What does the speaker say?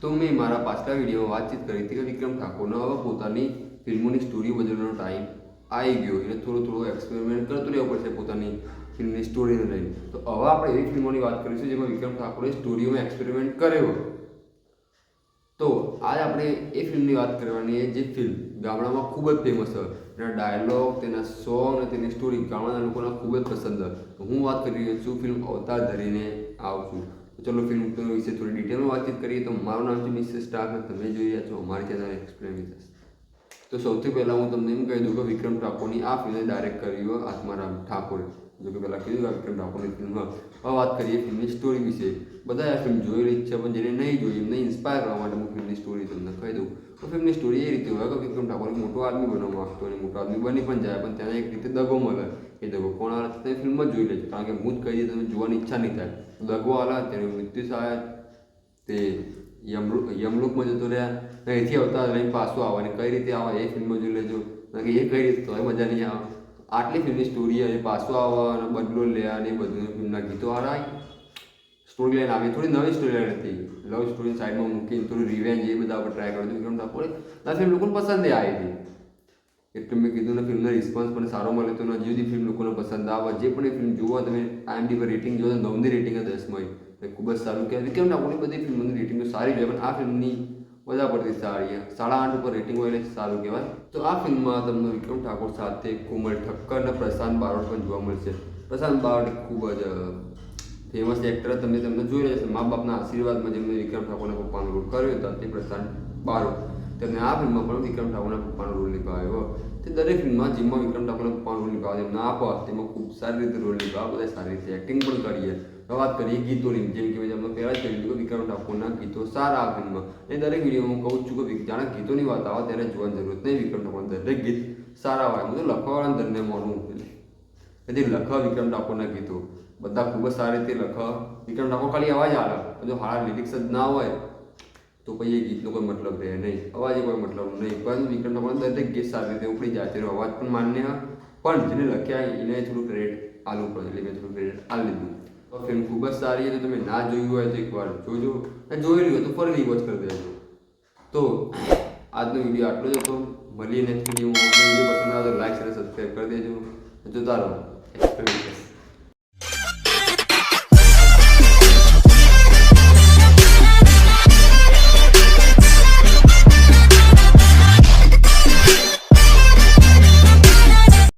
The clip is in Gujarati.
તો મેં મારા પાછલા વિડીયોમાં વાતચીત કરી હતી કે વિક્રમ ઠાકોરનો હવે પોતાની ફિલ્મોની સ્ટોરી બદલવાનો ટાઈમ આવી ગયો, એટલે થોડો એક્સપેરિમેન્ટ કરતો રહેવો પડશે પોતાની ફિલ્મની સ્ટોરીને લઈને. તો હવે આપણે એવી ફિલ્મોની વાત કરીશું જેમાં વિક્રમ ઠાકોરે સ્ટોરીઓમાં એક્સપેરિમેન્ટ કર્યો. તો આજ આપણે એ ફિલ્મની વાત કરવાની છે જે ફિલ્મ ગામડામાં ખૂબ જ ફેમસ છે. તેના ડાયલોગ, તેના સોંગ અને તેની સ્ટોરી ગામડાના લોકોને ખૂબ જ પસંદ છે. તો હું વાત કરી રહ્યો છું ફિલ્મ અવતાર ધરીને આવું છું. તો ચલો ફિલ્મ વિશે થોડી ડિટેલમાં વાતચીત કરીએ. તો મારું નામ છે મિસ્ટર સ્ટાર અને તમે જોઈ રહ્યા છો અમારી ચેનલ એક્સપ્લેન વિથ અસ. તો સૌથી પહેલાં હું તમને એમ કહી દઉં કે વિક્રમ ઠાકોરની આ ફિલ્મને ડાયરેક્ટ કરી હોય આત્મારામ ઠાકોરે. જો કે પહેલાં કીધું કે વિક્રમ ઠાકોરની ફિલ્મમાં. હવે વાત કરીએ ફિલ્મની સ્ટોરી વિશે. બધા આ ફિલ્મ જોયેલી જ છે, પણ જેને નહીં જોઈ એમને ઇન્સ્પાયર કરવા માટે હું ફિલ્મની સ્ટોરી તમને કહી દઉં. તો ફિલ્મની સ્ટોરી એ રીતે હોય કે વિક્રમ ઠાકોર મોટો આદમી બનવા માગતો અને મોટો આદમી બની પણ જાય, પણ તેને એક રીતે દગો મળે. એ દગો કોણ આવે તમે ફિલ્મમાં જોઈ લેજો, કારણ કે હું જ કહી દઈએ તમે જોવાની ઈચ્છા નહીં થાય. દગો આવે, તેનું મૃત્યુ થાય, તે યમલોકમાં જતો રહ્યા, અહીંથી આવતા રહીને પાછું આવવાની કઈ રીતે આવે એ ફિલ્મમાં જોઈ લેજો, કારણ કે એ કઈ રીતે તો મજા નહીં આવે. આટલી ફિલ્મની સ્ટોરી અને પાછું આવવા અને બદલો લે અને એ બધું ફિલ્મના ગીતો હારા સ્ટોરી લાઈન આવી. થોડી નવી સ્ટોરી લાઈન હતી, લવ સ્ટોરી સાઈડમાં મૂકીને થોડું રિવેન્જ એ બધા આપણે ટ્રાય કર્યું હતું વિક્રમ ઠાકોરે. આ ફિલ્મ લોકોને પસંદ આવી હતી, એટલે મેં કીધું ને ફિલ્મનો રિસ્પોન્સ પણ સારો મળે તો હજી સુધી ફિલ્મ લોકોને પસંદ આવે. જે પણ એ ફિલ્મ જોવો તમે IMDb પર રેટિંગ જોવો 9ની રેટિંગ 10માં ખૂબ જ સારું કહેવાય. વિક્રમ ઠાકોરની બધી ફિલ્મોની રેટિંગ તો સારી જોઈએ, પણ આ ફિલ્મની બધા પરથી સારી 8.5 ઉપર રેટિંગ હોય એટલે સારું કહેવાય. તો આ ફિલ્મમાં તમને વિક્રમ ઠાકોર સાથે કોમલ ઠક્કર અને પ્રશાંત બારોટ પણ જોવા મળશે. પ્રશાંત બારોટ ખૂબ જ ફેમસ એક્ટર તમને જોઈ રહ્યા છે. મા બાપના આશીર્વાદમાં જેમને વિક્રમ ઠાકોરના પપ્પાનો રોલ કર્યો હતો તે પ્રશાંત બારોટ. તેમને આ ફિલ્મમાં પણ વિક્રમ ઠાકોરના પપ્પાનો રોલ નિભાવ્યો. તે દરેક ફિલ્મમાં જેમાં વિક્રમ ઠાકોરના પપ્પાનો રોલ નિભાવે એમને આપો તેમાં ખૂબ સારી રીતે રોલ નિભાવે, બધા સારી રીતે એક્ટિંગ પણ કરીએ. વાત કરીએ ગીતોની, જેમ કે મેં પહેલાં જ કહ્યું કે વિક્રમ ઠાકોરના ગીતો સારા આ ફિલ્મમાં. એ દરેક વિડીયોમાં હું કહું છું કે જાણે ગીતોની વાત આવે ત્યારે જોવાની જરૂરત નહીં. વિક્રમ ઠાકોરના દરેક ગીત સારા હોય. હું તો લખવાવાળાને ધરને માનું એટલે લખવા વિક્રમ ઠાકોરના ગીતો બધા ખૂબ જ સારી રીતે લખવા. વિક્રમ ઠાકોર ખાલી અવાજ આવે, જો સારા લિરિક્સ જ ના હોય તો પછી એ ગીતનો કોઈ મતલબ રહે નહીં, અવાજે કોઈ મતલબ નહીં. પરંતુ વિક્રમ ઠાકોરના દરેક ગીત સારી રીતે ઉપડી જાય, તેનો અવાજ પણ માન્ય, પણ જેને લખ્યા એને થોડું ક્રેડિટ આલવું પડે, એટલે મેં થોડું ક્રેડિટ આલી લીધું. તો ફિલ્મ ખૂબ જ સારી છે. તો તમે ના જોયું હોય તો એકવાર જોજો, અને જોયેલી હોય તો ફરી રિવોચ કરી દેજો. તો આજનો વિડીયો આટલો જ હતો. મળીએ નેક્સ્ટ વિડીયોમાં. વિડીયો પસંદ આવે તો લાઈક અને સબસ્ક્રાઈબ કરી દેજો. જોતા રહો એક્સપ્લેન વિથ અસ.